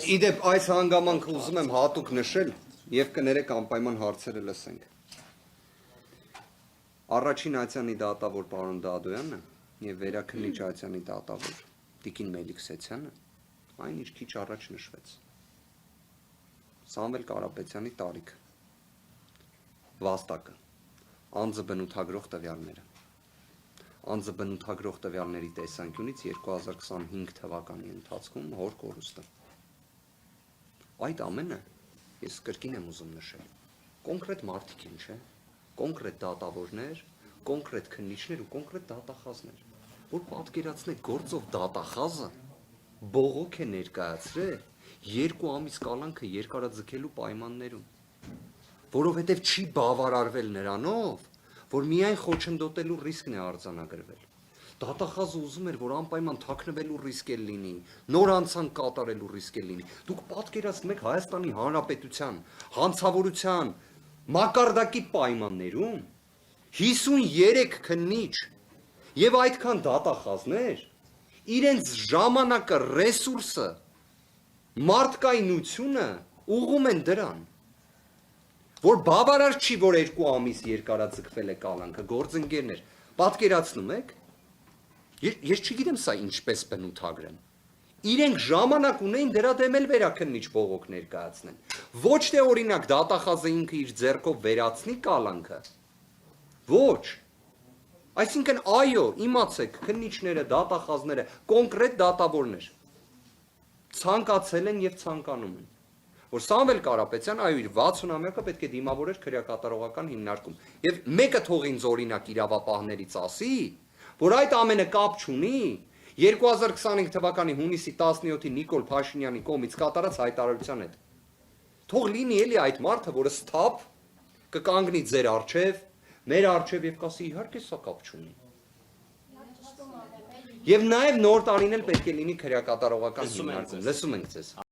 Իդեպ այս հանգամանքը ուզում եմ հատուկ նշել եւ կներեք անպայման հարցերը լսենք։ Առաջին Ացյանի դատավոր պարոն Դադոյանը եւ վերաքննիչ Ացյանի դատավոր Տիկին Մելիքսեցյանը այն ինչ քիչ առաջ նշվեց։ Սամվել Կարապետյանի տարիքը, վաստակը, անձը բնութագրող տվյալները, անձը բնութագրող տվյալների տեսանկյունից 2025 թվականի ընթացքում հոր կորուստը։ Այդ ամենը ես կրկին եմ ուզում նշել։ Կոնկրետ մարդիկ են, չէ՞, կոնկրետ դատավորներ, կոնկրետ քննիչներ ու կոնկրետ դատախազներ, որ պատկերացնեք գործով դատախազը բողոք է ներկայացրել 2 ամիս կալանքը երկարաձգելու պայմաններում, որովհետև չի բավարարվել նրանով, որ միայն խոչընդոտելու ռիսկն է արձանագրվել։ Դատախազը ուզում էր, որ անպայման թաքնվելու ռիսկ է լինի, նոր անցանք կատարելու ռիսկ է լինի։ Դուք պատկերացնում եք Հայաստանի Հանրապետության հանցավորության մակարդակի պայմաններում 53 քննիչ եւ այդքան դատախազներ իրենց ժամանակը, ռեսուրսը, մարդկայնությունը ուղղում են դրան, որ բավարար չի, որ 2 ամիս երկարաձգվել է կալանքը, գործընկերներ, պատկերացնում եք, ես չգիտեմ սա ինչպես բնութագրեմ, իրենք ժամանակ ունեին դրա դեմ էլ վերաքննիչ բողոք ներկայացնեն, ոչ թե օրինակ դատախազը ինքը իր ձեռքով վերացնի կալանքը, ոչ, այսինքն այո, իմացեք, քննիչները, դատախազները, կոնկրետ դատավորներ, ցանկացել են եւ ցանկանում են, որ Սամվել Կարապետյան այո իր 60-ամյակը պետք է դիմավորեր քրեակատարողական հիմնարկում եւ մեկը թող ինձ օրինակ իրավապահներից ասի, որ այդ ամենը կապ չունի 2025 թվականի հունիսի 17-ի Նիկոլ Փաշինյանի կողմից կատարած հայտարարության հետ։ Թող լինի էլի այդ մարդը, որը սթափ կկանգնի ձեր առջև, մեր առջև եւ կասի իհարկե սա կապ չունի։ Եվ նաեւ նոր տարին էլ պետք է լինի քրեակատարողական հիմնարկում։ Լսում ենք ձեզ։